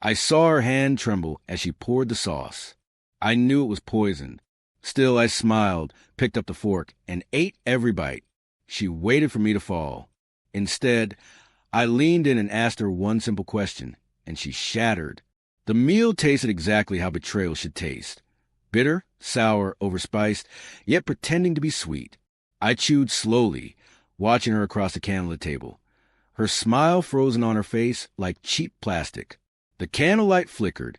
I saw her hand tremble as she poured the sauce. I knew it was poisoned. Still, I smiled, picked up the fork, and ate every bite. She waited for me to fall. Instead, I leaned in and asked her one simple question, and she shattered. The meal tasted exactly how betrayal should taste. Bitter, sour, overspiced, yet pretending to be sweet. I chewed slowly, watching her across the candlelit table. Her smile frozen on her face like cheap plastic. The candlelight flickered,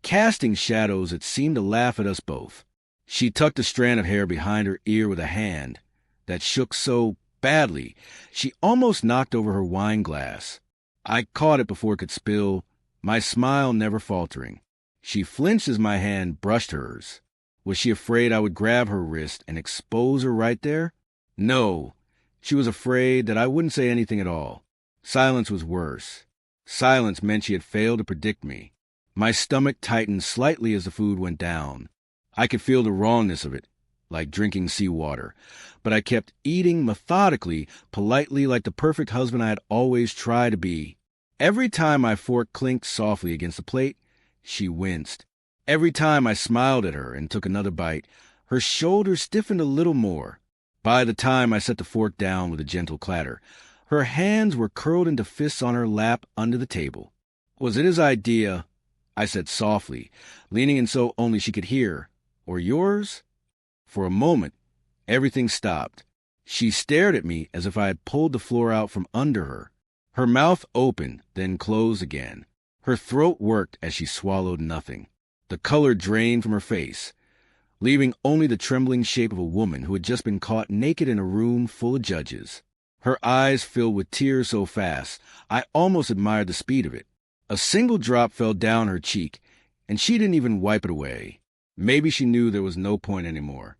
casting shadows that seemed to laugh at us both. She tucked a strand of hair behind her ear with a hand that shook so badly she almost knocked over her wine glass. I caught it before it could spill, my smile never faltering. She flinched as my hand brushed hers. Was she afraid I would grab her wrist and expose her right there? No. She was afraid that I wouldn't say anything at all. Silence was worse. Silence meant she had failed to predict me. My stomach tightened slightly as the food went down. I could feel the rawness of it, like drinking seawater. But I kept eating methodically, politely, like the perfect husband I had always tried to be. Every time my fork clinked softly against the plate, she winced. Every time I smiled at her and took another bite, her shoulders stiffened a little more. By the time I set the fork down with a gentle clatter, her hands were curled into fists on her lap under the table. Was it his idea? I said softly, leaning in so only she could hear. Or yours? For a moment, everything stopped. She stared at me as if I had pulled the floor out from under her. Her mouth opened, then closed again. Her throat worked as she swallowed nothing. The color drained from her face, leaving only the trembling shape of a woman who had just been caught naked in a room full of judges. Her eyes filled with tears so fast, I almost admired the speed of it. A single drop fell down her cheek, and she didn't even wipe it away. Maybe she knew there was no point anymore.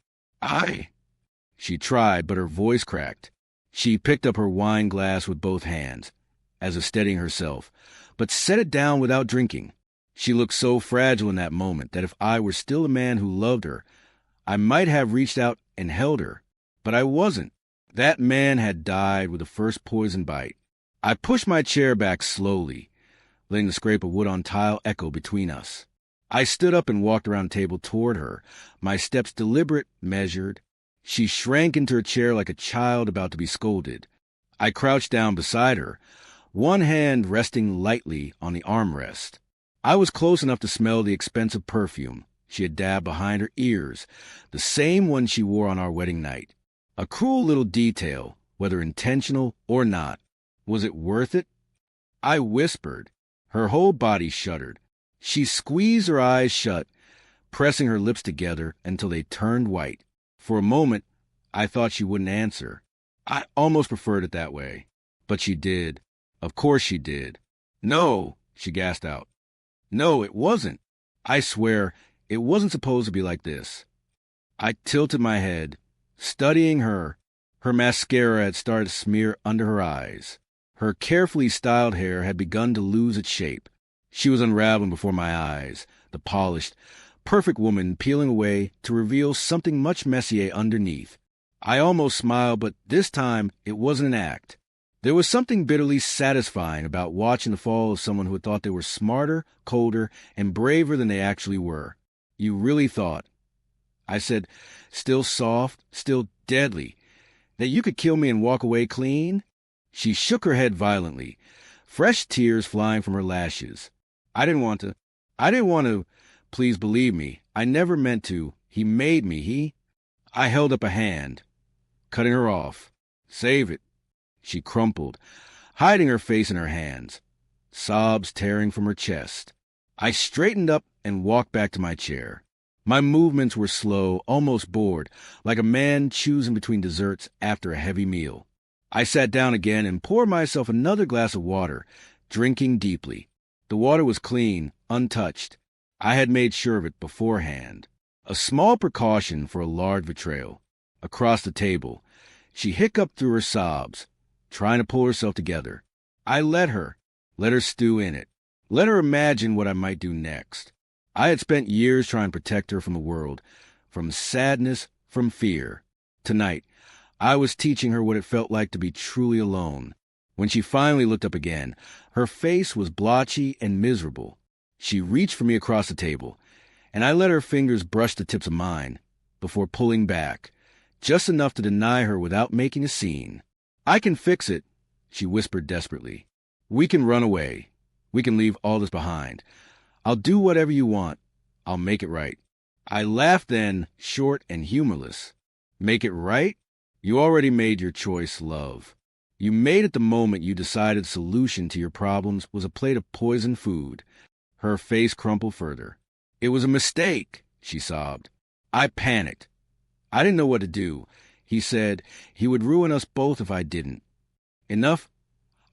She tried, but her voice cracked. She picked up her wine glass with both hands, as if steadying herself, but set it down without drinking. She looked so fragile in that moment that if I were still a man who loved her, I might have reached out and held her. But I wasn't. That man had died with the first poison bite. I pushed my chair back slowly, letting the scrape of wood on tile echo between us. I stood up and walked around the table toward her, my steps deliberate, measured. She shrank into her chair like a child about to be scolded. I crouched down beside her, one hand resting lightly on the armrest. I was close enough to smell the expensive perfume she had dabbed behind her ears, the same one she wore on our wedding night. A cruel little detail, whether intentional or not. Was it worth it? I whispered. Her whole body shuddered. She squeezed her eyes shut, pressing her lips together until they turned white. For a moment, I thought she wouldn't answer. I almost preferred it that way. But she did. Of course she did. No, she gasped out. No, it wasn't. I swear, it wasn't supposed to be like this. I tilted my head, studying her. Her mascara had started to smear under her eyes. Her carefully styled hair had begun to lose its shape. She was unraveling before my eyes, the polished, perfect woman peeling away to reveal something much messier underneath. I almost smiled, but this time it wasn't an act. There was something bitterly satisfying about watching the fall of someone who had thought they were smarter, colder, and braver than they actually were. You really thought, I said, still soft, still deadly, that you could kill me and walk away clean? She shook her head violently, fresh tears flying from her lashes. I didn't want to. Please believe me. I never meant to. He made me. I held up a hand, cutting her off. Save it. She crumpled, hiding her face in her hands, sobs tearing from her chest. I straightened up and walked back to my chair. My movements were slow, almost bored, like a man choosing between desserts after a heavy meal. I sat down again and poured myself another glass of water, drinking deeply. The water was clean, untouched. I had made sure of it beforehand. A small precaution for a large betrayal. Across the table, she hiccuped through her sobs, trying to pull herself together. I let her stew in it. Let her imagine what I might do next. I had spent years trying to protect her from the world, from sadness, from fear. Tonight, I was teaching her what it felt like to be truly alone. When she finally looked up again, her face was blotchy and miserable. She reached for me across the table, and I let her fingers brush the tips of mine before pulling back, just enough to deny her without making a scene. "I can fix it," she whispered desperately. "We can run away. We can leave all this behind. I'll do whatever you want. I'll make it right." I laughed then, short and humorless. "Make it right? You already made your choice, love. You made it the moment you decided the solution to your problems was a plate of poisoned food." Her face crumpled further. "It was a mistake," she sobbed. I panicked. I didn't know what to do. He said he would ruin us both if I didn't. "Enough?"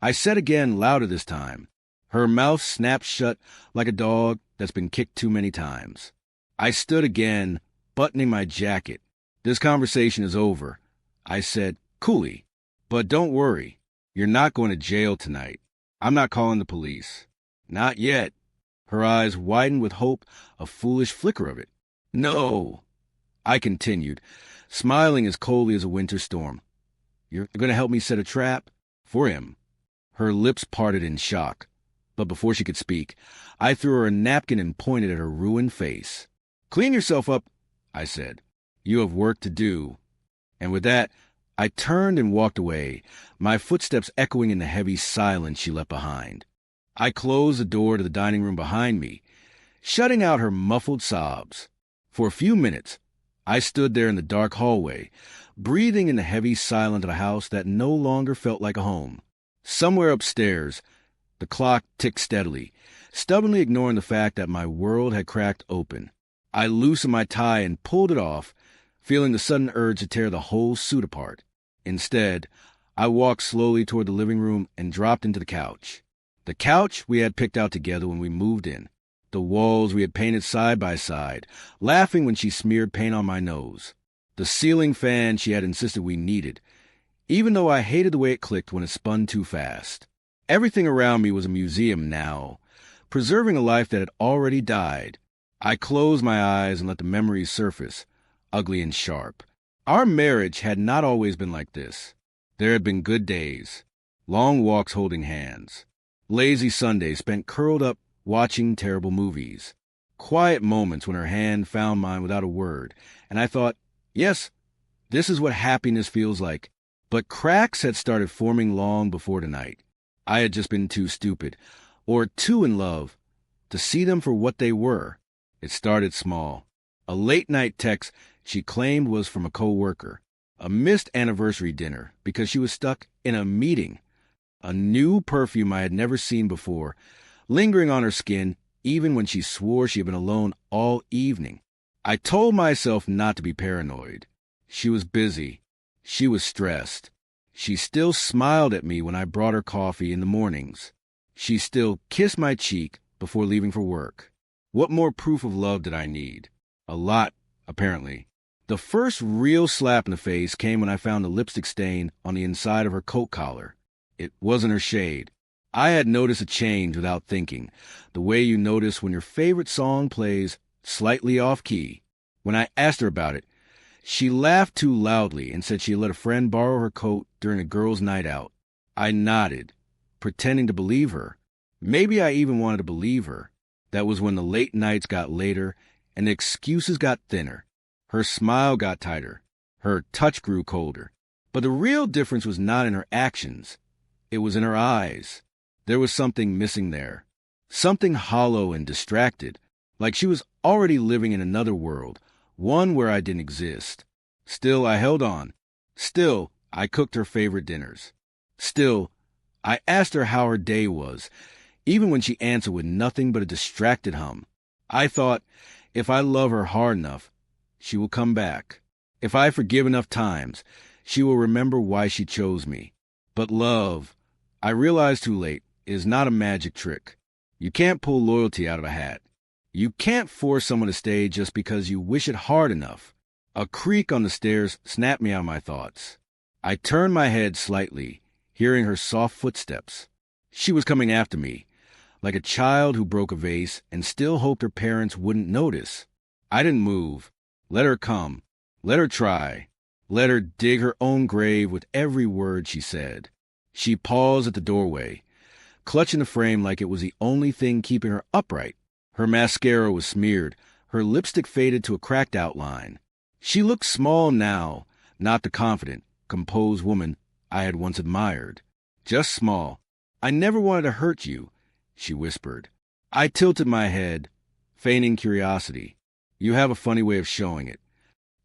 I said again, louder this time. Her mouth snapped shut like a dog that's been kicked too many times. I stood again, buttoning my jacket. "This conversation is over," I said coolly. "But don't worry. You're not going to jail tonight. I'm not calling the police. Not yet." Her eyes widened with hope, a foolish flicker of it. "No," I continued, smiling as coldly as a winter storm. "You're going to help me set a trap? For him." Her lips parted in shock, but before she could speak, I threw her a napkin and pointed at her ruined face. "Clean yourself up," I said. "You have work to do." And with that, I turned and walked away, my footsteps echoing in the heavy silence she left behind. I closed the door to the dining room behind me, shutting out her muffled sobs. For a few minutes, I stood there in the dark hallway, breathing in the heavy silence of a house that no longer felt like a home. Somewhere upstairs, the clock ticked steadily, stubbornly ignoring the fact that my world had cracked open. I loosened my tie and pulled it off, feeling the sudden urge to tear the whole suit apart. Instead, I walked slowly toward the living room and dropped into the couch. The couch we had picked out together when we moved in. The walls we had painted side by side, laughing when she smeared paint on my nose. The ceiling fan she had insisted we needed, even though I hated the way it clicked when it spun too fast. Everything around me was a museum now, preserving a life that had already died. I closed my eyes and let the memories surface, ugly and sharp. Our marriage had not always been like this. There had been good days, long walks holding hands, lazy Sundays spent curled up watching terrible movies, quiet moments when her hand found mine without a word, and I thought, yes, this is what happiness feels like. But cracks had started forming long before tonight. I had just been too stupid, or too in love, to see them for what they were. It started small. A late-night text she claimed was from a co-worker, a missed anniversary dinner because she was stuck in a meeting, a new perfume I had never seen before, lingering on her skin even when she swore she had been alone all evening. I told myself not to be paranoid. She was busy. She was stressed. She still smiled at me when I brought her coffee in the mornings. She still kissed my cheek before leaving for work. What more proof of love did I need? A lot, apparently. The first real slap in the face came when I found a lipstick stain on the inside of her coat collar. It wasn't her shade. I had noticed a change without thinking, the way you notice when your favorite song plays slightly off-key. When I asked her about it, she laughed too loudly and said she had let a friend borrow her coat during a girls' night out. I nodded, pretending to believe her. Maybe I even wanted to believe her. That was when the late nights got later and the excuses got thinner. Her smile got tighter. Her touch grew colder. But the real difference was not in her actions. It was in her eyes. There was something missing there. Something hollow and distracted, like she was already living in another world, one where I didn't exist. Still, I held on. Still, I cooked her favorite dinners. Still, I asked her how her day was, even when she answered with nothing but a distracted hum. I thought, if I love her hard enough, she will come back. If I forgive enough times, she will remember why she chose me. But love, I realized too late, is not a magic trick. You can't pull loyalty out of a hat. You can't force someone to stay just because you wish it hard enough. A creak on the stairs snapped me out of my thoughts. I turned my head slightly, hearing her soft footsteps. She was coming after me, like a child who broke a vase and still hoped her parents wouldn't notice. I didn't move. Let her come. Let her try. Let her dig her own grave with every word she said. She paused at the doorway, clutching the frame like it was the only thing keeping her upright. Her mascara was smeared, her lipstick faded to a cracked outline. She looked small now, not the confident, composed woman I had once admired. Just small. "I never wanted to hurt you," she whispered. I tilted my head, feigning curiosity. "You have a funny way of showing it."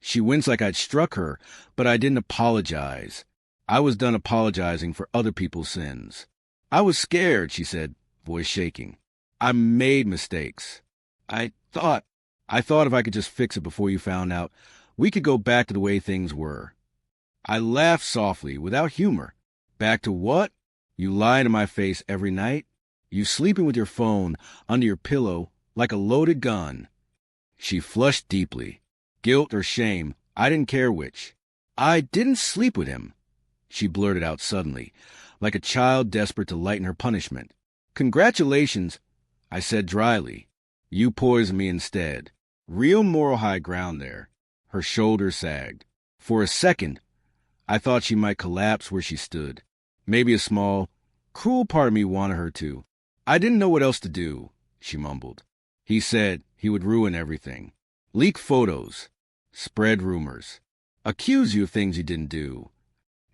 She winced like I'd struck her, but I didn't apologize. I was done apologizing for other people's sins. "I was scared," she said, voice shaking. "I made mistakes. I thought if I could just fix it before you found out, we could go back to the way things were." I laughed softly, without humor. "Back to what? You lie to my face every night? You sleeping with your phone under your pillow like a loaded gun?" She flushed deeply. Guilt or shame, I didn't care which. "I didn't sleep with him," she blurted out suddenly, like a child desperate to lighten her punishment. "Congratulations," I said dryly. "You poisoned me instead." Real moral high ground there. Her shoulders sagged. For a second, I thought she might collapse where she stood. Maybe a small, cruel part of me wanted her to. "I didn't know what else to do," she mumbled. "He said he would ruin everything. Leak photos. Spread rumors. Accuse you of things you didn't do.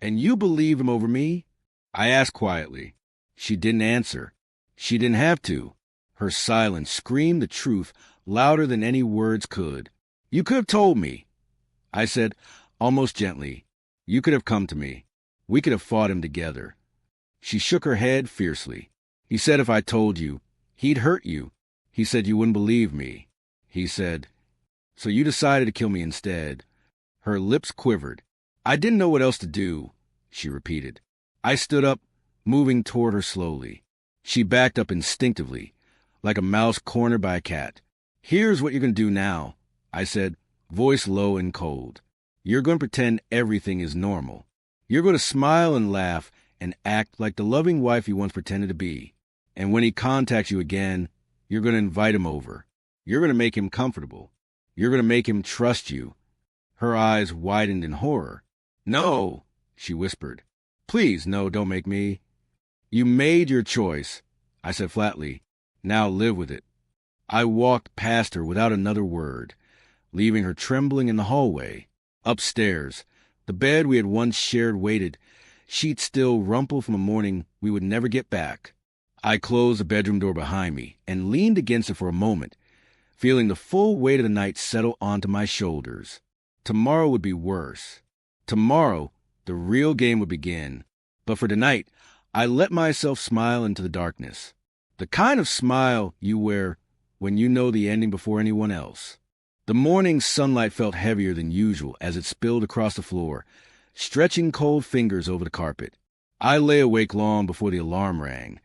And you believe him over me?" I asked quietly. She didn't answer. She didn't have to. Her silence screamed the truth louder than any words could. "You could have told me," I said, almost gently. "You could have come to me. We could have fought him together." She shook her head fiercely. "He said if I told you, he'd hurt you. He said you wouldn't believe me. He said, so you decided to kill me instead." Her lips quivered. "I didn't know what else to do," she repeated. I stood up, moving toward her slowly. She backed up instinctively, like a mouse cornered by a cat. "Here's what you're going to do now," I said, voice low and cold. "You're going to pretend everything is normal. You're going to smile and laugh and act like the loving wife you once pretended to be. And when he contacts you again, you're going to invite him over. You're going to make him comfortable. You're going to make him trust you." Her eyes widened in horror. "No," she whispered. "Please, no, don't make me." "You made your choice," I said flatly. "Now live with it." I walked past her without another word, leaving her trembling in the hallway. Upstairs, the bed we had once shared waited, sheets still rumpled from a morning we would never get back. I closed the bedroom door behind me and leaned against it for a moment, feeling the full weight of the night settle onto my shoulders. Tomorrow would be worse. Tomorrow, the real game would begin. But for tonight, I let myself smile into the darkness. The kind of smile you wear when you know the ending before anyone else. The morning sunlight felt heavier than usual as it spilled across the floor, stretching cold fingers over the carpet. I lay awake long before the alarm rang,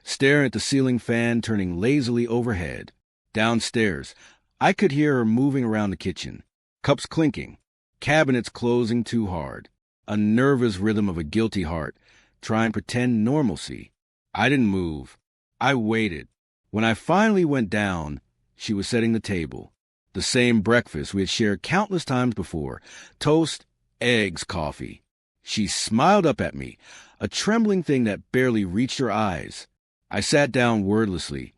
staring at the ceiling fan turning lazily overhead. Downstairs, I could hear her moving around the kitchen, cups clinking, cabinets closing too hard, a nervous rhythm of a guilty heart trying to pretend normalcy. I didn't move. I waited. When I finally went down, she was setting the table. The same breakfast we had shared countless times before. Toast, eggs, coffee. She smiled up at me, a trembling thing that barely reached her eyes. I sat down wordlessly,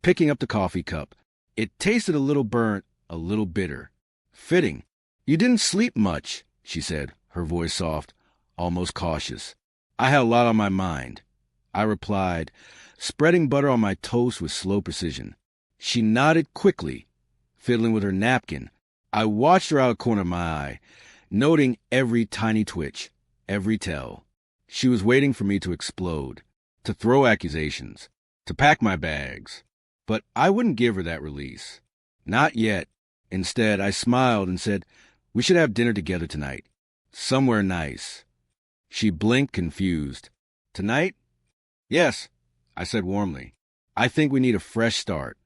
picking up the coffee cup. It tasted a little burnt, a little bitter. "Fitting. You didn't sleep much," she said, her voice soft, almost cautious. "I had a lot on my mind," I replied, spreading butter on my toast with slow precision. She nodded quickly, fiddling with her napkin. I watched her out of the corner of my eye, noting every tiny twitch, every tell. She was waiting for me to explode, to throw accusations, to pack my bags. But I wouldn't give her that release. Not yet. Instead, I smiled and said, "We should have dinner together tonight. Somewhere nice." She blinked, confused. "Tonight?" "Yes," I said warmly. "I think we need a fresh start."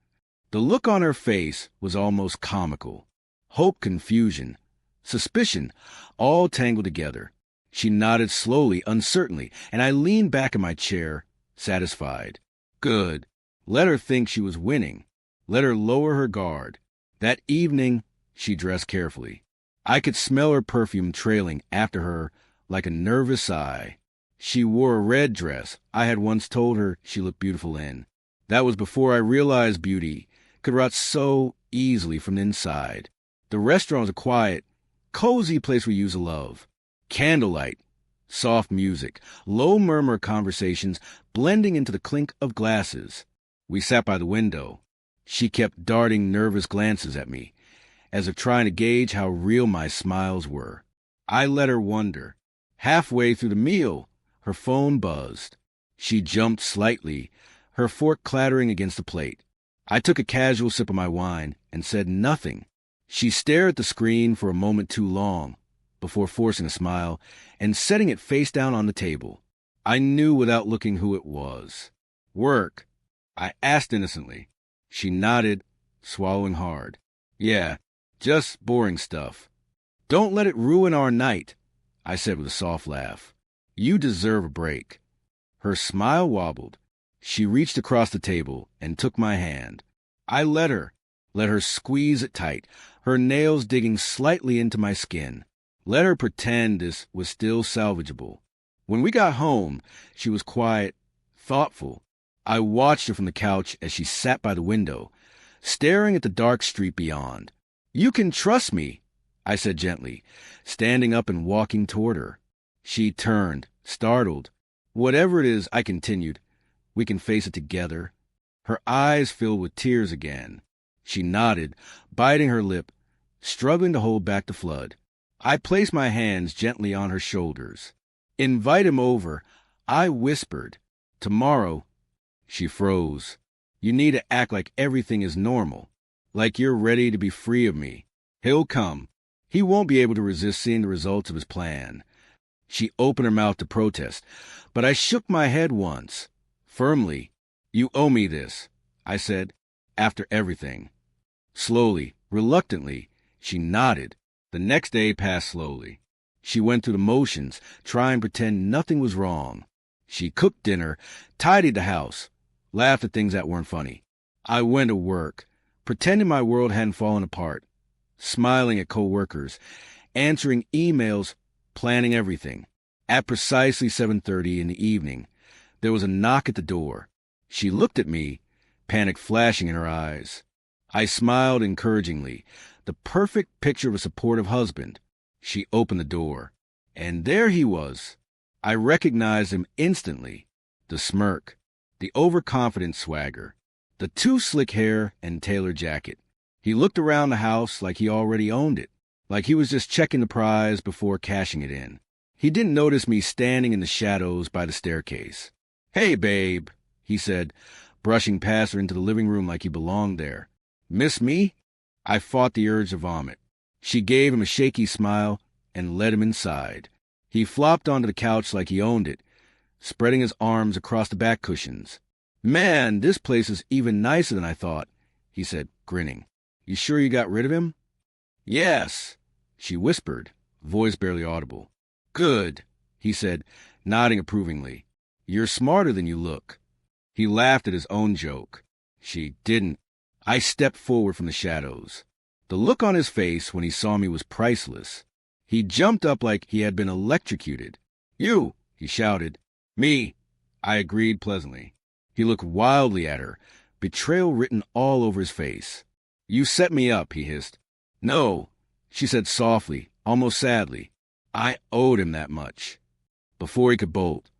The look on her face was almost comical. Hope, confusion, suspicion, all tangled together. She nodded slowly, uncertainly, and I leaned back in my chair, satisfied. Good. Let her think she was winning. Let her lower her guard. That evening, she dressed carefully. I could smell her perfume trailing after her like a nervous sigh. She wore a red dress I had once told her she looked beautiful in. That was before I realized beauty could rot so easily from the inside. The restaurant was a quiet, cozy place we used to love. Candlelight, soft music, low murmur conversations blending into the clink of glasses. We sat by the window. She kept darting nervous glances at me, as if trying to gauge how real my smiles were. I let her wonder. Halfway through the meal, her phone buzzed. She jumped slightly, her fork clattering against the plate. I took a casual sip of my wine and said nothing. She stared at the screen for a moment too long, before forcing a smile and setting it face down on the table. I knew without looking who it was. Work? I asked innocently. She nodded, swallowing hard. Yeah, just boring stuff. Don't let it ruin our night, I said with a soft laugh. You deserve a break. Her smile wobbled. She reached across the table and took my hand. I let her squeeze it tight, her nails digging slightly into my skin. Let her pretend this was still salvageable. When we got home, she was quiet, thoughtful. I watched her from the couch as she sat by the window, staring at the dark street beyond. You can trust me, I said gently, standing up and walking toward her. She turned, startled. Whatever it is, I continued, we can face it together. Her eyes filled with tears again. She nodded, biting her lip, struggling to hold back the flood. I placed my hands gently on her shoulders. Invite him over, I whispered. Tomorrow. She froze. You need to act like everything is normal, like you're ready to be free of me. He'll come. He won't be able to resist seeing the results of his plan. She opened her mouth to protest, but I shook my head once. Firmly. You owe me this, I said, after everything. Slowly, reluctantly, she nodded. The next day passed slowly. She went through the motions, trying to pretend nothing was wrong. She cooked dinner, tidied the house, laughed at things that weren't funny. I went to work, pretending my world hadn't fallen apart, smiling at coworkers, answering emails, planning everything. At precisely 7:30 in the evening, there was a knock at the door. She looked at me, panic flashing in her eyes. I smiled encouragingly, the perfect picture of a supportive husband. She opened the door, and there he was. I recognized him instantly. The smirk, the overconfident swagger, the too slick hair and tailored jacket. He looked around the house like he already owned it, like he was just checking the prize before cashing it in. He didn't notice me standing in the shadows by the staircase. Hey, babe, he said, brushing past her into the living room like he belonged there. Miss me? I fought the urge to vomit. She gave him a shaky smile and led him inside. He flopped onto the couch like he owned it, spreading his arms across the back cushions. Man, this place is even nicer than I thought, he said, grinning. You sure you got rid of him? Yes, she whispered, voice barely audible. Good, he said, nodding approvingly. You're smarter than you look. He laughed at his own joke. She didn't. I stepped forward from the shadows. The look on his face when he saw me was priceless. He jumped up like he had been electrocuted. You, he shouted. Me, I agreed pleasantly. He looked wildly at her, betrayal written all over his face. You set me up, he hissed. No, she said softly, almost sadly. I owed him that much. Before he could bolt,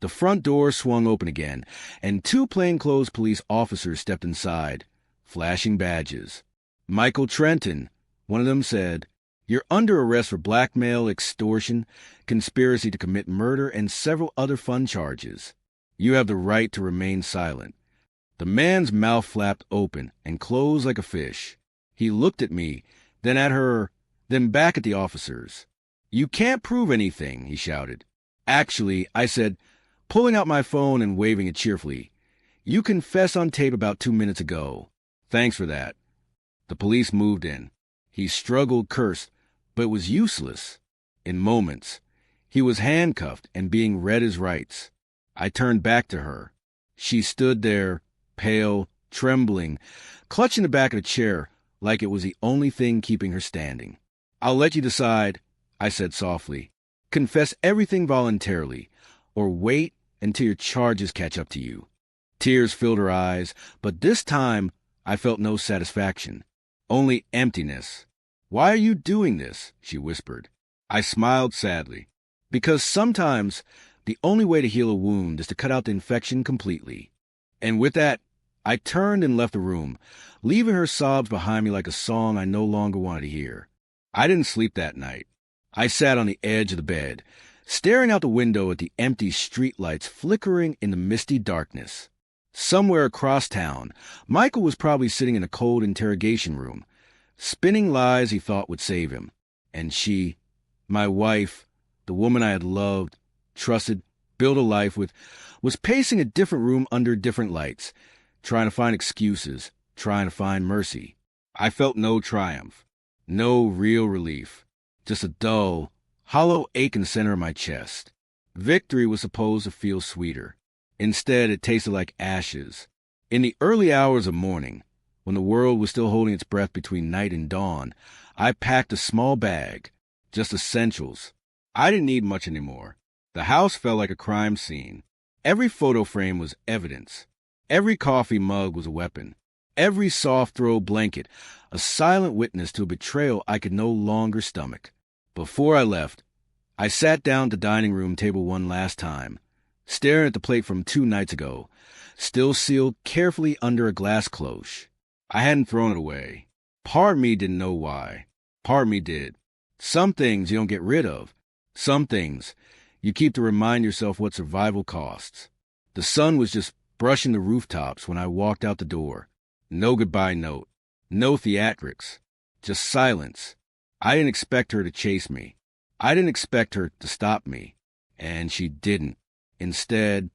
the front door swung open again, and two plainclothes police officers stepped inside, flashing badges. Michael Trenton, one of them said, you're under arrest for blackmail, extortion, conspiracy to commit murder, and several other fun charges. You have the right to remain silent. The man's mouth flapped open and closed like a fish. He looked at me, then at her, then back at the officers. You can't prove anything, he shouted. Actually, I said, pulling out my phone and waving it cheerfully. You confessed on tape about 2 minutes ago. Thanks for that. The police moved in. He struggled, cursed, but it was useless. In moments, he was handcuffed and being read his rights. I turned back to her. She stood there, pale, trembling, clutching the back of the chair like it was the only thing keeping her standing. I'll let you decide, I said softly. Confess everything voluntarily, or wait until your charges catch up to you. Tears filled her eyes, but this time I felt no satisfaction, only emptiness. "Why are you doing this?" she whispered. I smiled sadly. Because sometimes the only way to heal a wound is to cut out the infection completely. And with that, I turned and left the room, leaving her sobs behind me like a song I no longer wanted to hear. I didn't sleep that night. I sat on the edge of the bed, staring out the window at the empty streetlights flickering in the misty darkness. Somewhere across town, Michael was probably sitting in a cold interrogation room, spinning lies he thought would save him. And she, my wife, the woman I had loved, trusted, built a life with, was pacing a different room under different lights, trying to find excuses, trying to find mercy. I felt no triumph, no real relief, just a dull, hollow ache in the center of my chest. Victory was supposed to feel sweeter. Instead, it tasted like ashes. In the early hours of morning, when the world was still holding its breath between night and dawn, I packed a small bag, just essentials. I didn't need much anymore. The house felt like a crime scene. Every photo frame was evidence. Every coffee mug was a weapon. Every soft throw blanket, a silent witness to a betrayal I could no longer stomach. Before I left, I sat down at the dining room table one last time, staring at the plate from 2 nights ago, still sealed carefully under a glass cloche. I hadn't thrown it away. Part of me didn't know why. Part of me did. Some things you don't get rid of. Some things you keep to remind yourself what survival costs. The sun was just brushing the rooftops when I walked out the door. No goodbye note. No theatrics. Just silence. I didn't expect her to chase me. I didn't expect her to stop me. And she didn't. Instead,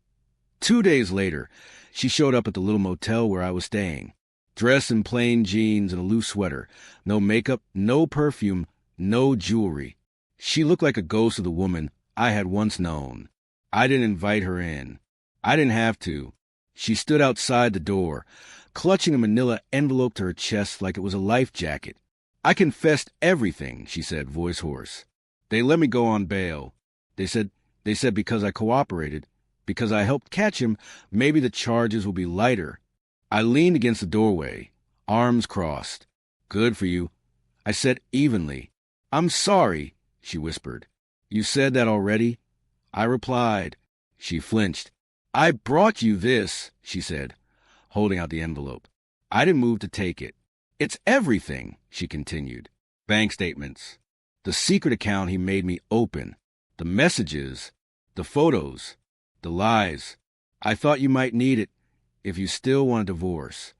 2 days later, she showed up at the little motel where I was staying, dressed in plain jeans and a loose sweater. No makeup, no perfume, no jewelry. She looked like a ghost of the woman I had once known. I didn't invite her in. I didn't have to. She stood outside the door, clutching a manila envelope to her chest like it was a life jacket. "I confessed everything," she said, voice hoarse. "They let me go on bail. They said because I cooperated, because I helped catch him, maybe the charges will be lighter." I leaned against the doorway, arms crossed. "Good for you," I said evenly. "I'm sorry," she whispered. "You said that already?" I replied. She flinched. "I brought you this," she said, holding out the envelope. I didn't move to take it. "It's everything," she continued. "Bank statements. The secret account he made me open. The messages. The photos. The lies. I thought you might need it if you still want a divorce."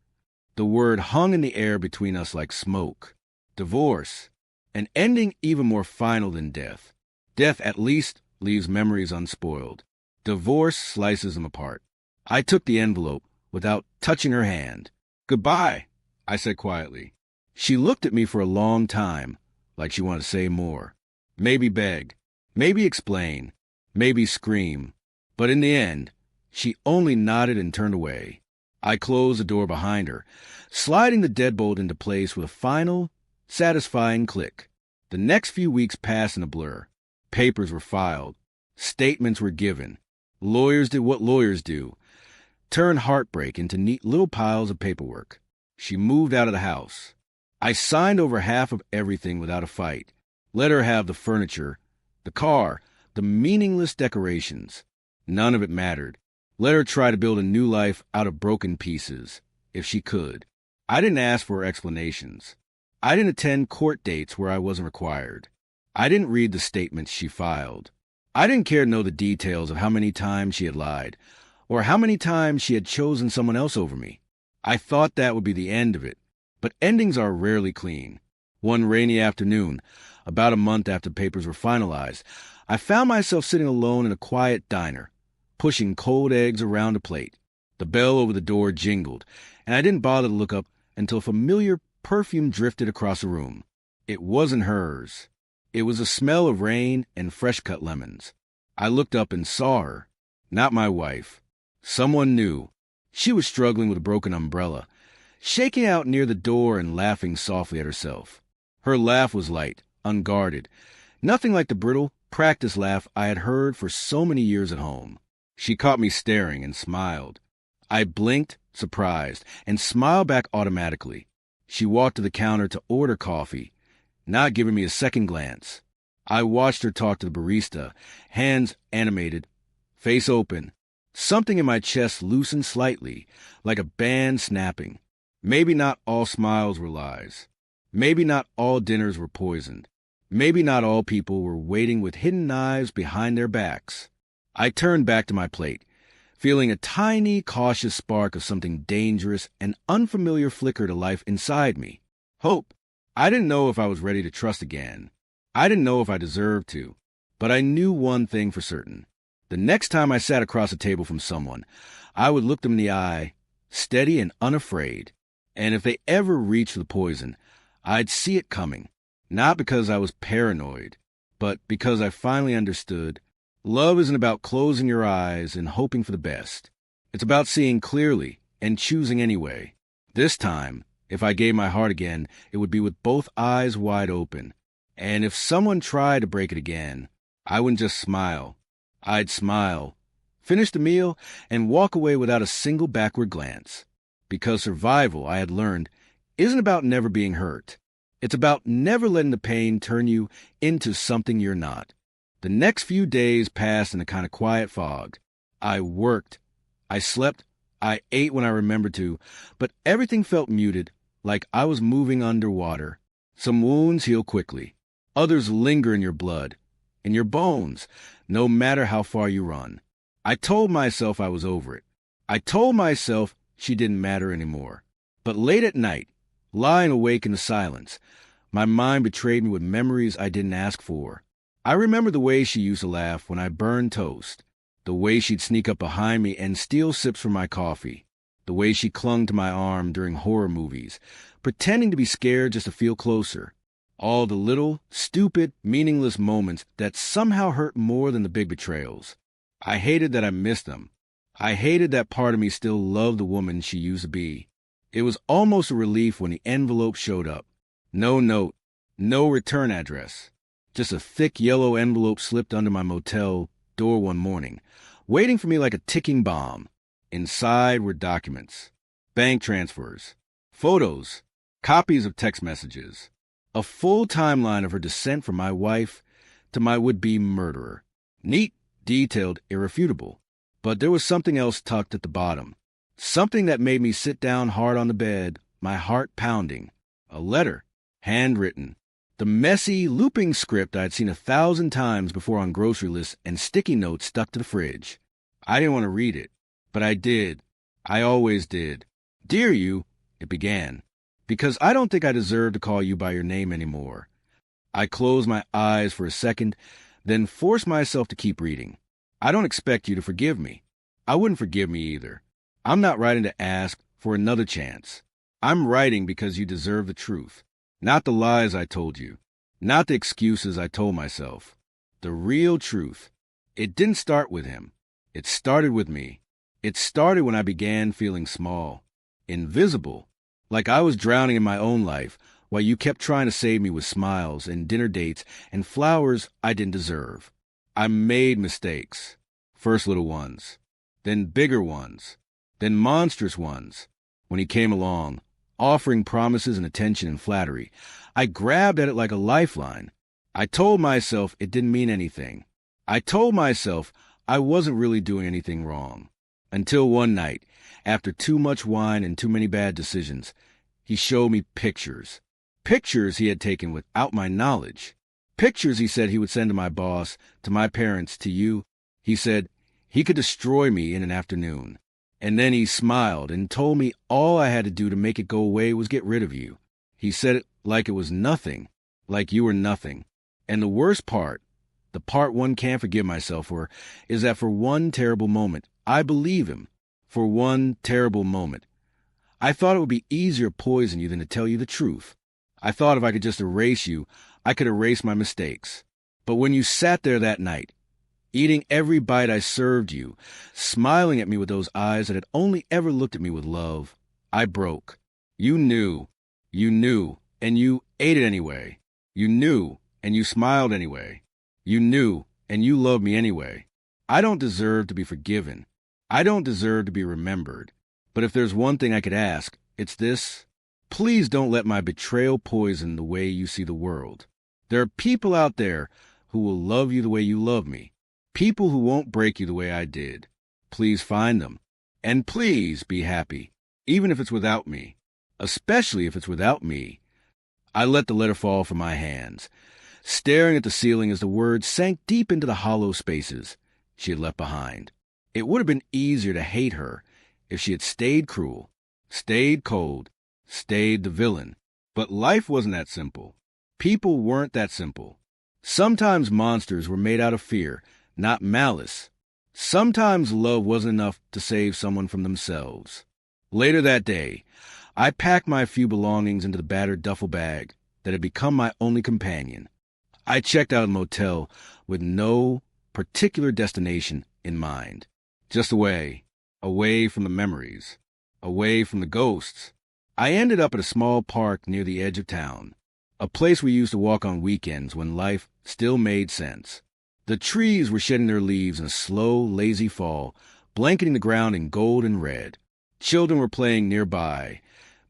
The word hung in the air between us like smoke. Divorce. An ending even more final than death. Death at least leaves memories unspoiled. Divorce slices them apart. I took the envelope without touching her hand. "Goodbye," I said quietly. She looked at me for a long time, like she wanted to say more. Maybe beg. Maybe explain. Maybe scream. But in the end, she only nodded and turned away. I closed the door behind her, sliding the deadbolt into place with a final, satisfying click. The next few weeks passed in a blur. Papers were filed. Statements were given. Lawyers did what lawyers do, turned heartbreak into neat little piles of paperwork. She moved out of the house. I signed over half of everything without a fight. Let her have the furniture, the car, the meaningless decorations. None of it mattered. Let her try to build a new life out of broken pieces, if she could. I didn't ask for explanations. I didn't attend court dates where I wasn't required. I didn't read the statements she filed. I didn't care to know the details of how many times she had lied, or how many times she had chosen someone else over me. I thought that would be the end of it, but endings are rarely clean. One rainy afternoon, about a month after papers were finalized, I found myself sitting alone in a quiet diner, pushing cold eggs around a plate. The bell over the door jingled, and I didn't bother to look up until familiar perfume drifted across the room. It wasn't hers. It was the smell of rain and fresh-cut lemons. I looked up and saw her. Not my wife. Someone new. She was struggling with a broken umbrella, shaking out near the door and laughing softly at herself. Her laugh was light, unguarded, nothing like the brittle, practiced laugh I had heard for so many years at home. She caught me staring and smiled. I blinked surprised, and smiled back automatically. She walked to the counter to order coffee, not giving me a second glance. I watched her talk to the barista, hands animated, face open. Something in my chest loosened slightly, like a band snapping. Maybe not all smiles were lies. Maybe not all dinners were poisoned. Maybe not all people were waiting with hidden knives behind their backs. I turned back to my plate, feeling a tiny, cautious spark of something dangerous and unfamiliar flicker to life inside me. Hope. I didn't know if I was ready to trust again. I didn't know if I deserved to. But I knew one thing for certain. The next time I sat across a table from someone, I would look them in the eye, steady and unafraid. And if they ever reached for the poison, I'd see it coming. Not because I was paranoid, but because I finally understood. Love isn't about closing your eyes and hoping for the best. It's about seeing clearly and choosing anyway. This time, if I gave my heart again, it would be with both eyes wide open. And if someone tried to break it again, I wouldn't just smile. I'd smile, finish the meal, and walk away without a single backward glance. Because survival, I had learned, isn't about never being hurt. It's about never letting the pain turn you into something you're not. The next few days passed in a kind of quiet fog. I worked. I slept. I ate when I remembered to, but everything felt muted, like I was moving underwater. Some wounds heal quickly. Others linger in your blood, in your bones, no matter how far you run. I told myself I was over it. I told myself she didn't matter anymore. But late at night, lying awake in the silence, my mind betrayed me with memories I didn't ask for. I remember the way she used to laugh when I burned toast, the way she'd sneak up behind me and steal sips from my coffee, the way she clung to my arm during horror movies, pretending to be scared just to feel closer. All the little, stupid, meaningless moments that somehow hurt more than the big betrayals. I hated that I missed them. I hated that part of me still loved the woman she used to be. It was almost a relief when the envelope showed up. No note, no return address. Just a thick yellow envelope slipped under my motel door one morning, waiting for me like a ticking bomb. Inside were documents, bank transfers, photos, copies of text messages, a full timeline of her descent from my wife to my would-be murderer. Neat, detailed, irrefutable. But there was something else tucked at the bottom. Something that made me sit down hard on the bed, my heart pounding. A letter, handwritten. The messy, looping script I'd seen 1,000 times before on grocery lists and sticky notes stuck to the fridge. I didn't want to read it, but I did. I always did. Dear you, it began, because I don't think I deserve to call you by your name anymore. I closed my eyes for a second, then forced myself to keep reading. I don't expect you to forgive me. I wouldn't forgive me either. I'm not writing to ask for another chance. I'm writing because you deserve the truth. Not the lies I told you. Not the excuses I told myself. The real truth. It didn't start with him. It started with me. It started when I began feeling small, invisible, like I was drowning in my own life while you kept trying to save me with smiles and dinner dates and flowers I didn't deserve. I made mistakes. First little ones, then bigger ones, then monstrous ones. When he came along, offering promises and attention and flattery, I grabbed at it like a lifeline. I told myself it didn't mean anything. I told myself I wasn't really doing anything wrong. Until one night, after too much wine and too many bad decisions, he showed me pictures. Pictures he had taken without my knowledge. Pictures he said he would send to my boss, to my parents, to you. He said he could destroy me in an afternoon. And then he smiled and told me all I had to do to make it go away was get rid of you. He said it like it was nothing, like you were nothing. And the worst part, the part one can't forgive myself for, is that for one terrible moment, I believe him. For one terrible moment. I thought it would be easier to poison you than to tell you the truth. I thought if I could just erase you, I could erase my mistakes. But when you sat there that night, eating every bite I served you, smiling at me with those eyes that had only ever looked at me with love, I broke. You knew, and you ate it anyway. You knew, and you smiled anyway. You knew, and you loved me anyway. I don't deserve to be forgiven. I don't deserve to be remembered. But if there's one thing I could ask, it's this. Please don't let my betrayal poison the way you see the world. There are people out there who will love you the way you love me. People who won't break you the way I did. Please find them. And please be happy, even if it's without me. Especially if it's without me. I let the letter fall from my hands, staring at the ceiling as the words sank deep into the hollow spaces she had left behind. It would have been easier to hate her if she had stayed cruel, stayed cold, stayed the villain. But life wasn't that simple. People weren't that simple. Sometimes monsters were made out of fear, not malice. Sometimes love wasn't enough to save someone from themselves. Later that day, I packed my few belongings into the battered duffel bag that had become my only companion. I checked out of the motel with no particular destination in mind. Just away from the memories, away from the ghosts. I ended up at a small park near the edge of town, a place we used to walk on weekends when life still made sense. The trees were shedding their leaves in a slow, lazy fall, blanketing the ground in gold and red. Children were playing nearby,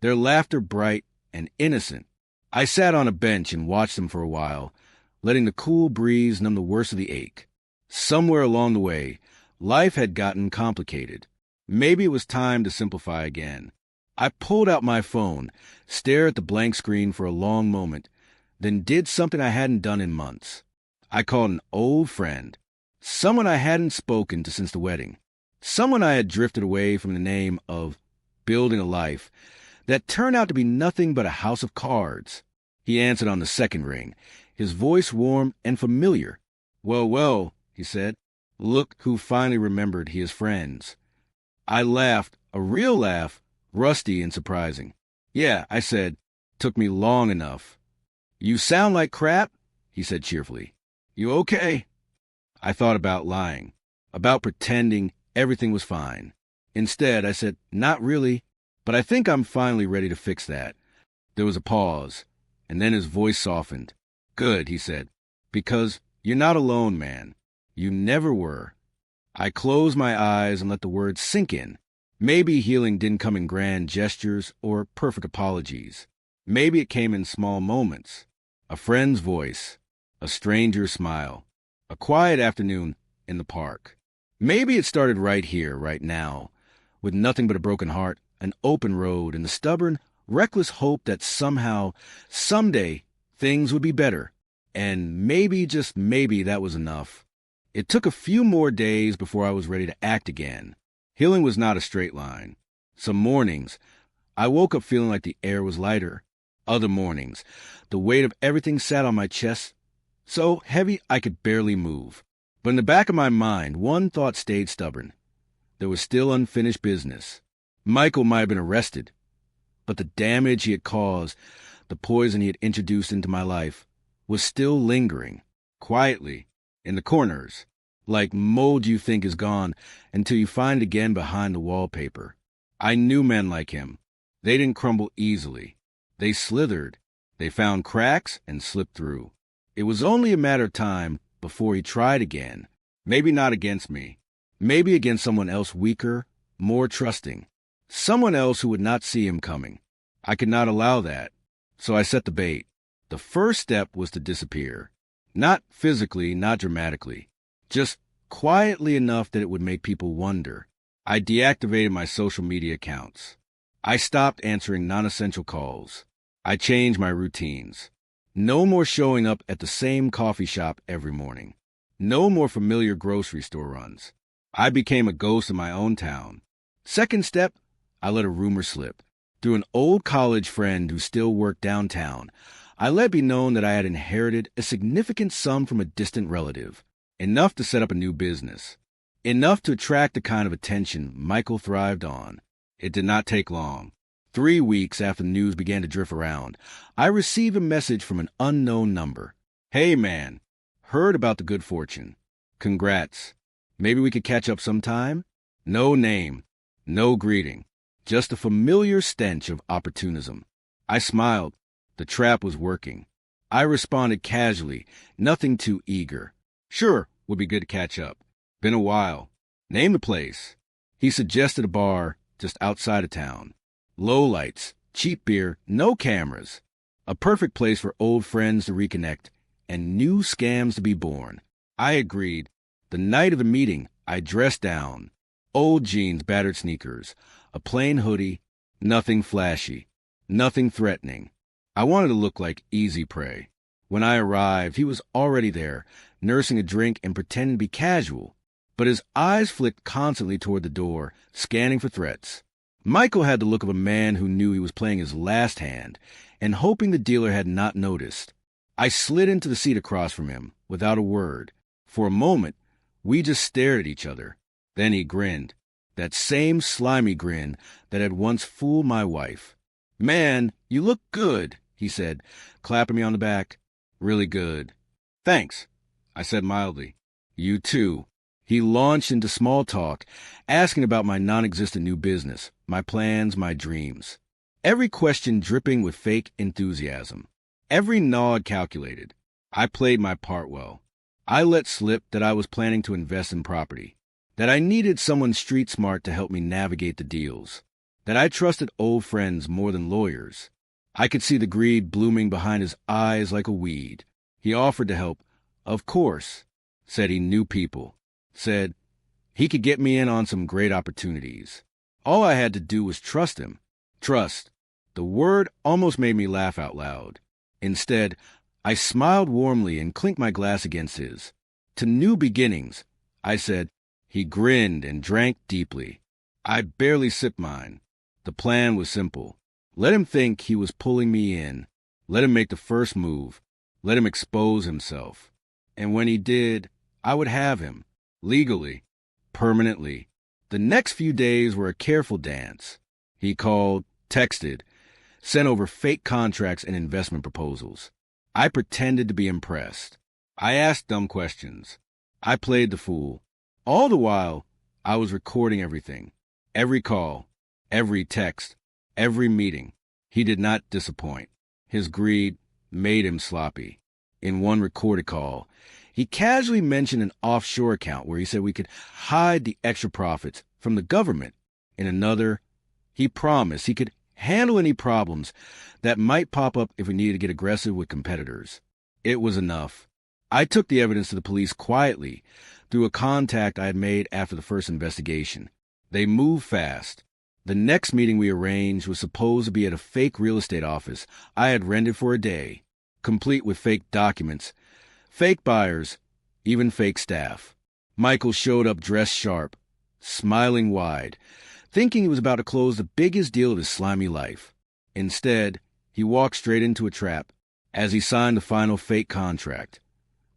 their laughter bright and innocent. I sat on a bench and watched them for a while, letting the cool breeze numb the worst of the ache. Somewhere along the way, life had gotten complicated. Maybe it was time to simplify again. I pulled out my phone, stared at the blank screen for a long moment, then did something I hadn't done in months. I called an old friend, someone I hadn't spoken to since the wedding, someone I had drifted away from the name of building a life that turned out to be nothing but a house of cards. He answered on the second ring, his voice warm and familiar. Well, he said. Look who finally remembered he is friends. I laughed, a real laugh, rusty and surprising. Yeah, I said, took me long enough. You sound like crap, he said cheerfully. You okay? I thought about lying, about pretending everything was fine. Instead, I said, not really, but I think I'm finally ready to fix that. There was a pause, and then his voice softened. Good, he said, because you're not alone, man. You never were. I closed my eyes and let the words sink in. Maybe healing didn't come in grand gestures or perfect apologies. Maybe it came in small moments. A friend's voice, a stranger's smile, a quiet afternoon in the park. Maybe it started right here, right now, with nothing but a broken heart, an open road, and the stubborn, reckless hope that somehow, someday, things would be better. And maybe, just maybe, that was enough. It took a few more days before I was ready to act again. Healing was not a straight line. Some mornings, I woke up feeling like the air was lighter. Other mornings, the weight of everything sat on my chest, so heavy I could barely move. But in the back of my mind, one thought stayed stubborn. There was still unfinished business. Michael might have been arrested, but the damage he had caused, the poison he had introduced into my life, was still lingering, quietly, in the corners, like mold you think is gone until you find it again behind the wallpaper. I knew men like him. They didn't crumble easily. They slithered. They found cracks and slipped through. It was only a matter of time before he tried again. Maybe not against me. Maybe against someone else weaker, more trusting. Someone else who would not see him coming. I could not allow that. So I set the bait. The first step was to disappear. Not physically, not dramatically. Just quietly enough that it would make people wonder. I deactivated my social media accounts. I stopped answering non-essential calls. I changed my routines. No more showing up at the same coffee shop every morning. No more familiar grocery store runs. I became a ghost in my own town. Second step, I let a rumor slip. Through an old college friend who still worked downtown, I let it be known that I had inherited a significant sum from a distant relative, enough to set up a new business, enough to attract the kind of attention Michael thrived on. It did not take long. 3 weeks after the news began to drift around, I received a message from an unknown number. Hey man, heard about the good fortune. Congrats. Maybe we could catch up sometime? No name, no greeting, just a familiar stench of opportunism. I smiled. The trap was working. I responded casually, nothing too eager. Sure, would be good to catch up. Been a while. Name the place. He suggested a bar just outside of town. Low lights, cheap beer, no cameras. A perfect place for old friends to reconnect and new scams to be born. I agreed. The night of the meeting, I dressed down. Old jeans, battered sneakers, a plain hoodie, nothing flashy, nothing threatening. I wanted to look like easy prey. When I arrived, he was already there, nursing a drink and pretending to be casual, but his eyes flicked constantly toward the door, scanning for threats. Michael had the look of a man who knew he was playing his last hand and hoping the dealer had not noticed. I slid into the seat across from him, without a word. For a moment, we just stared at each other. Then he grinned, that same slimy grin that had once fooled my wife. "Man, you look good," he said, clapping me on the back. "Really good." "Thanks," I said mildly. "You too." He launched into small talk, asking about my non-existent new business, my plans, my dreams. Every question dripping with fake enthusiasm. Every nod calculated. I played my part well. I let slip that I was planning to invest in property, that I needed someone street smart to help me navigate the deals, that I trusted old friends more than lawyers. I could see the greed blooming behind his eyes like a weed. He offered to help, of course, said he knew people, said he could get me in on some great opportunities. All I had to do was trust him. Trust. The word almost made me laugh out loud. Instead, I smiled warmly and clinked my glass against his. "To new beginnings," I said. He grinned and drank deeply. I barely sipped mine. The plan was simple. Let him think he was pulling me in. Let him make the first move. Let him expose himself. And when he did, I would have him. Legally. Permanently. The next few days were a careful dance. He called, texted, sent over fake contracts and investment proposals. I pretended to be impressed. I asked dumb questions. I played the fool. All the while, I was recording everything. Every call, every text, every meeting. He did not disappoint. His greed made him sloppy. In one recorded call, he casually mentioned an offshore account where he said we could hide the extra profits from the government. In another, he promised he could handle any problems that might pop up if we needed to get aggressive with competitors. It was enough. I took the evidence to the police quietly through a contact I had made after the first investigation. They moved fast. The next meeting we arranged was supposed to be at a fake real estate office I had rented for a day, complete with fake documents, fake buyers, even fake staff. Michael showed up dressed sharp, smiling wide, thinking he was about to close the biggest deal of his slimy life. Instead, he walked straight into a trap as he signed the final fake contract.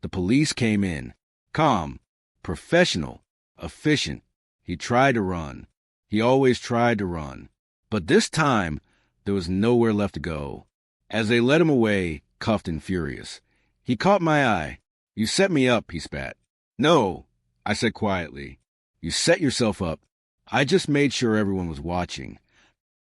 The police came in, calm, professional, efficient. He tried to run. He always tried to run. But this time, there was nowhere left to go. As they led him away, cuffed and furious, he caught my eye. "You set me up," he spat. "No," I said quietly. "You set yourself up. I just made sure everyone was watching."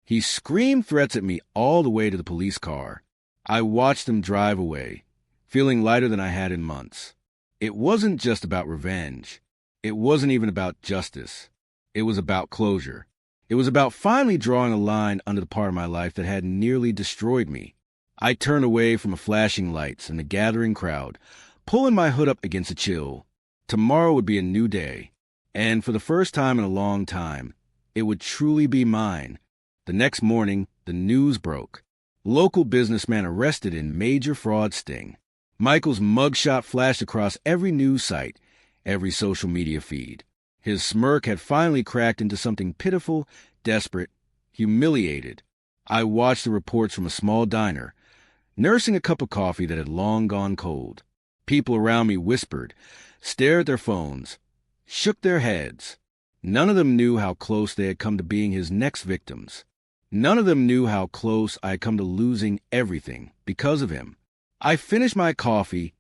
He screamed threats at me all the way to the police car. I watched him drive away, feeling lighter than I had in months. It wasn't just about revenge. It wasn't even about justice. It was about closure. It was about finally drawing a line under the part of my life that had nearly destroyed me. I turned away from the flashing lights and the gathering crowd, pulling my hood up against the chill. Tomorrow would be a new day. And for the first time in a long time, it would truly be mine. The next morning, the news broke. Local businessman arrested in major fraud sting. Michael's mugshot flashed across every news site, every social media feed. His smirk had finally cracked into something pitiful, desperate, humiliated. I watched the reports from a small diner, nursing a cup of coffee that had long gone cold. People around me whispered, stared at their phones, shook their heads. None of them knew how close they had come to being his next victims. None of them knew how close I had come to losing everything because of him. I finished my coffee,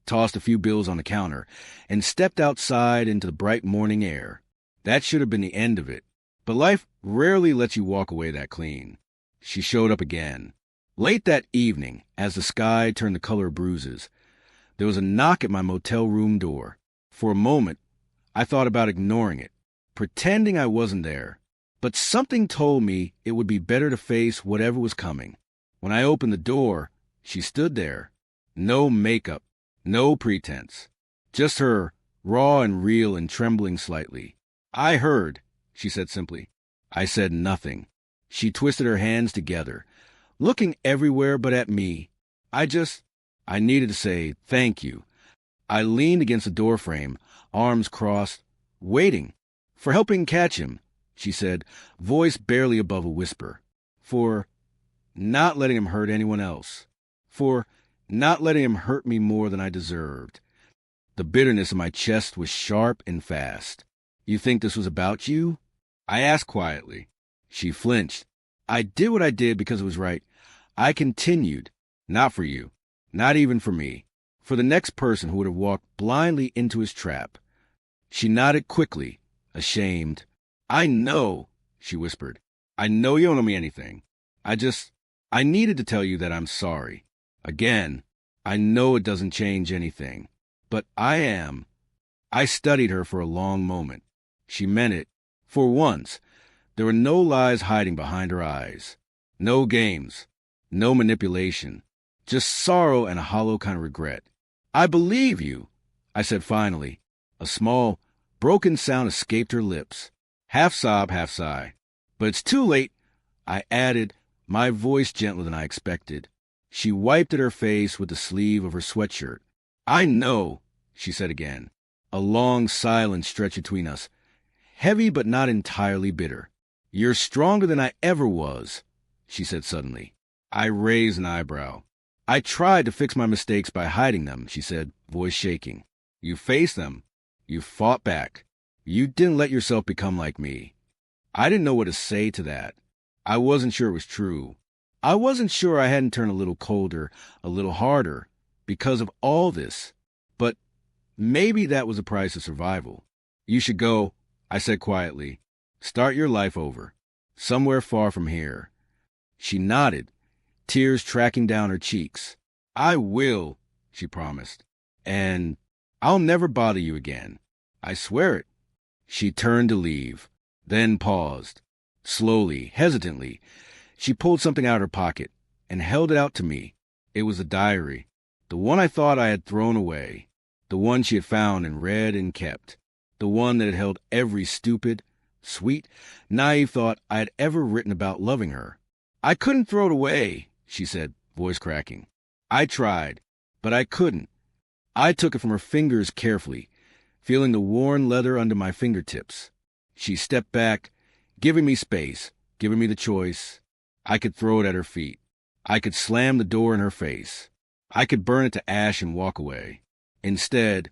tossed a few bills on the counter, and stepped outside into the bright morning air. That should have been the end of it. But life rarely lets you walk away that clean. She showed up again. Late that evening, as the sky turned the color of bruises, there was a knock at my motel room door. For a moment, I thought about ignoring it, pretending I wasn't there. But something told me it would be better to face whatever was coming. When I opened the door, she stood there. No makeup, no pretense. Just her, raw and real and trembling slightly. "I heard," she said simply. I said nothing. She twisted her hands together, looking everywhere but at me. I needed to say, "Thank you." I leaned against the doorframe, arms crossed, waiting. "For helping catch him," she said, voice barely above a whisper. "For not letting him hurt anyone else. For not letting him hurt me more than I deserved." The bitterness in my chest was sharp and fast. "You think this was about you?" I asked quietly. She flinched. "I did what I did because it was right. I continued. Not for you. Not even for me. For the next person who would have walked blindly into his trap." She nodded quickly, ashamed. "I know," she whispered. "I know you don't owe me anything. I needed to tell you that I'm sorry. Again, I know it doesn't change anything. But I am." I studied her for a long moment. She meant it. For once, there were no lies hiding behind her eyes. No games. No manipulation. Just sorrow and a hollow kind of regret. "I believe you," I said finally. A small, broken sound escaped her lips. Half sob, half sigh. "But it's too late," I added, my voice gentler than I expected. She wiped at her face with the sleeve of her sweatshirt. "I know," she said again. A long silence stretched between us, heavy but not entirely bitter. "You're stronger than I ever was," she said suddenly. I raised an eyebrow. "I tried to fix my mistakes by hiding them," she said, voice shaking. "You faced them. You fought back. You didn't let yourself become like me." I didn't know what to say to that. I wasn't sure it was true. I wasn't sure I hadn't turned a little colder, a little harder, because of all this. But maybe that was the price of survival. "You should go," I said quietly. "Start your life over. Somewhere far from here." She nodded, tears tracking down her cheeks. "I will," she promised. "And I'll never bother you again. I swear it." She turned to leave, then paused. Slowly, hesitantly, she pulled something out of her pocket and held it out to me. It was a diary, the one I thought I had thrown away, the one she had found and read and kept, the one that had held every stupid, sweet, naive thought I had ever written about loving her. "I couldn't throw it away," she said, voice cracking. "I tried, but I couldn't." I took it from her fingers carefully, feeling the worn leather under my fingertips. She stepped back, giving me space, giving me the choice. I could throw it at her feet. I could slam the door in her face. I could burn it to ash and walk away. Instead,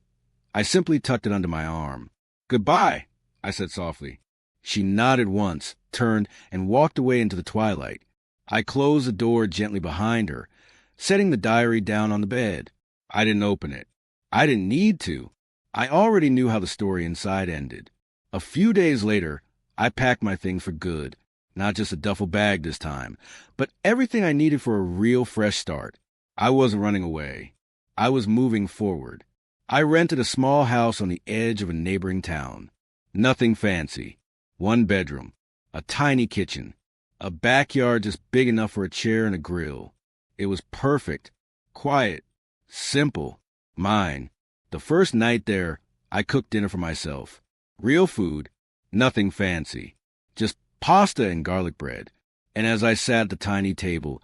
I simply tucked it under my arm. "Goodbye," I said softly. She nodded once, turned, and walked away into the twilight. I closed the door gently behind her, setting the diary down on the bed. I didn't open it. I didn't need to. I already knew how the story inside ended. A few days later, I packed my things for good. Not just a duffel bag this time, but everything I needed for a real fresh start. I wasn't running away. I was moving forward. I rented a small house on the edge of a neighboring town. Nothing fancy. 1 bedroom. A tiny kitchen. A backyard just big enough for a chair and a grill. It was perfect. Quiet. Simple. Mine. The first night there, I cooked dinner for myself. Real food. Nothing fancy. Just pasta and garlic bread. And as I sat at the tiny table,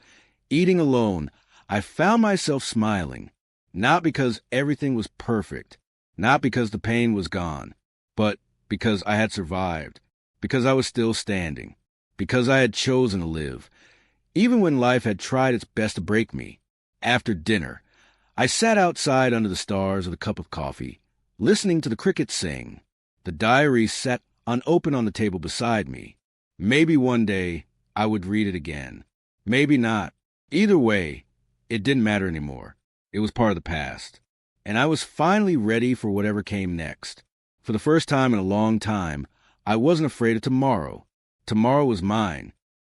eating alone, I found myself smiling. Not because everything was perfect. Not because the pain was gone. But because I had survived. Because I was still standing. Because I had chosen to live. Even when life had tried its best to break me. After dinner, I sat outside under the stars with a cup of coffee, listening to the crickets sing. The diary sat unopened on the table beside me. Maybe one day I would read it again. Maybe not. Either way, it didn't matter anymore. It was part of the past. And I was finally ready for whatever came next. For the first time in a long time, I wasn't afraid of tomorrow. Tomorrow was mine.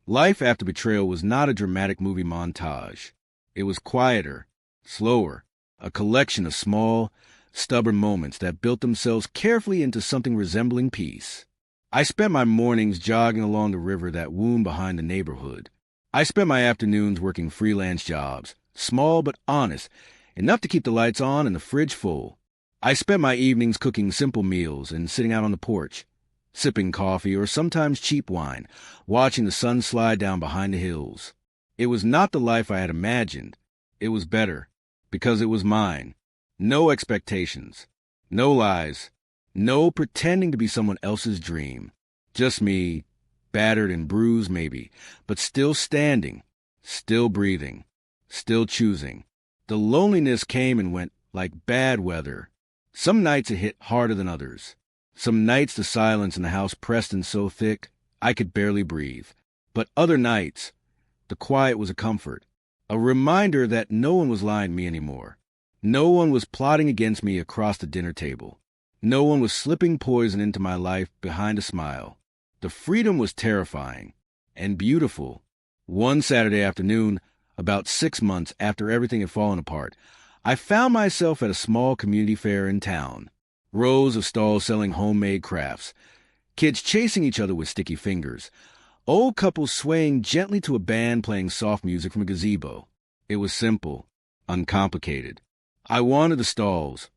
Life after betrayal was not a dramatic movie montage. It was quieter, slower, a collection of small, stubborn moments that built themselves carefully into something resembling peace. I spent my mornings jogging along the river that wound behind the neighborhood. I spent my afternoons working freelance jobs, small but honest, enough to keep the lights on and the fridge full. I spent my evenings cooking simple meals and sitting out on the porch, sipping coffee or sometimes cheap wine, watching the sun slide down behind the hills. It was not the life I had imagined. It was better, because it was mine. No expectations, no lies, no pretending to be someone else's dream. Just me, battered and bruised maybe, but still standing, still breathing, still choosing. The loneliness came and went like bad weather. Some nights it hit harder than others. Some nights the silence in the house pressed in so thick I could barely breathe. But other nights, the quiet was a comfort, a reminder that no one was lying to me anymore. No one was plotting against me across the dinner table. No one was slipping poison into my life behind a smile. The freedom was terrifying and beautiful. One Saturday afternoon, about 6 months after everything had fallen apart, I found myself at a small community fair in town. Rows of stalls selling homemade crafts, kids chasing each other with sticky fingers, old couples swaying gently to a band playing soft music from a gazebo. It was simple, uncomplicated. I wandered the stalls,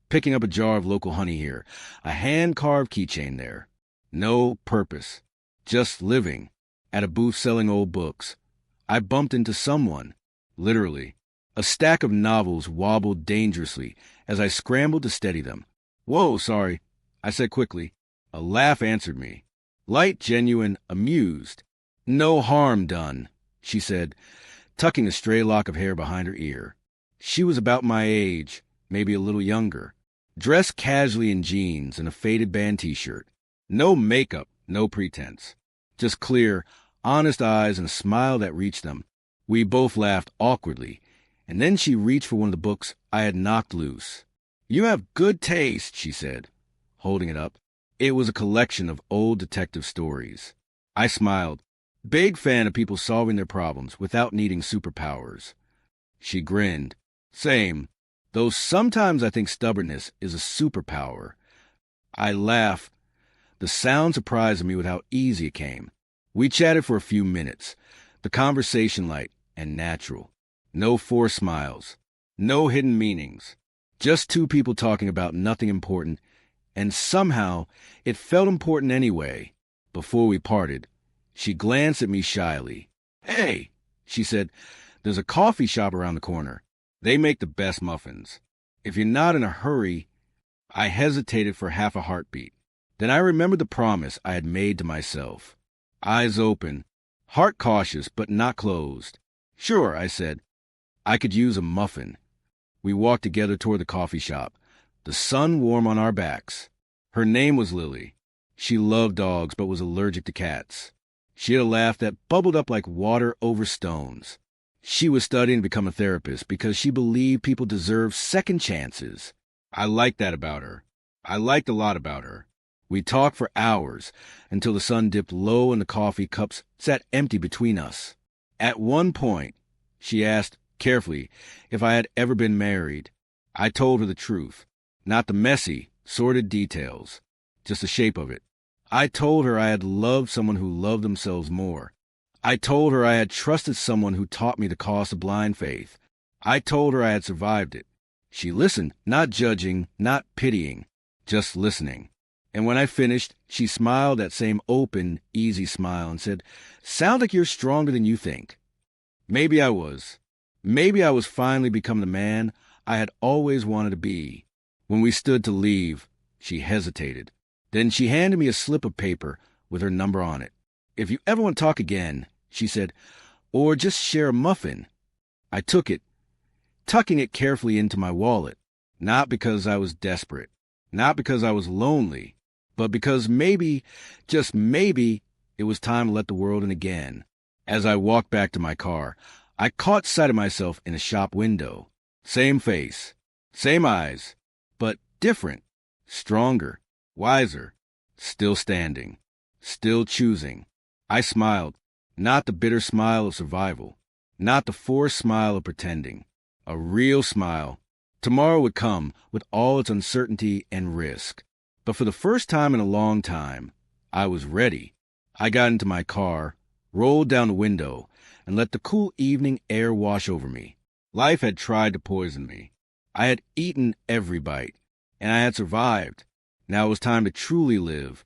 picking up a jar of local honey here, a hand-carved keychain there. No purpose, just living. At a booth selling old books, I bumped into someone, literally. A stack of novels wobbled dangerously as I scrambled to steady them. "Whoa, sorry," I said quickly. A laugh answered me. Light, genuine, amused. "No harm done," she said, tucking a stray lock of hair behind her ear. She was about my age, maybe a little younger, dressed casually in jeans and a faded band t-shirt. No makeup, no pretense. Just clear, honest eyes and a smile that reached them. We both laughed awkwardly, and then she reached for one of the books I had knocked loose. "You have good taste," she said, holding it up. It was a collection of old detective stories. I smiled. Big fan of people solving their problems without needing superpowers. She grinned. "Same, though sometimes I think stubbornness is a superpower." I laughed. The sound surprised me with how easy it came. We chatted for a few minutes, the conversation light and natural. No forced smiles, no hidden meanings. Just two people talking about nothing important, and somehow it felt important anyway. Before we parted, she glanced at me shyly. "Hey," she said, "there's a coffee shop around the corner. They make the best muffins. If you're not in a hurry." I hesitated for half a heartbeat. Then I remembered the promise I had made to myself. Eyes open, heart cautious but not closed. "Sure," I said. I could use a muffin. We walked together toward the coffee shop, the sun warm on our backs. Her name was Lily. She loved dogs but was allergic to cats. She had a laugh that bubbled up like water over stones. She was studying to become a therapist because she believed people deserve second chances. I liked that about her. I liked a lot about her. We talked for hours until the sun dipped low and the coffee cups sat empty between us. At one point, she asked, carefully, if I had ever been married. I told her the truth, not the messy, sordid details, just the shape of it. I told her I had loved someone who loved themselves more. I told her I had trusted someone who taught me the cost of blind faith. I told her I had survived it. She listened, not judging, not pitying, just listening. And when I finished, she smiled that same open, easy smile and said, "Sound like you're stronger than you think." Maybe I was. Maybe I was finally becoming the man I had always wanted to be. When we stood to leave, she hesitated. Then she handed me a slip of paper with her number on it. "If you ever want to talk again," she said, "or just share a muffin." I took it, tucking it carefully into my wallet, not because I was desperate, not because I was lonely, but because maybe, just maybe, it was time to let the world in again. As I walked back to my car, I caught sight of myself in a shop window. Same face, same eyes, but different, stronger, wiser, still standing, still choosing. I smiled, not the bitter smile of survival, not the forced smile of pretending. A real smile. Tomorrow would come with all its uncertainty and risk. But for the first time in a long time, I was ready. I got into my car, rolled down the window, and let the cool evening air wash over me. Life had tried to poison me. I had eaten every bite, and I had survived. Now it was time to truly live,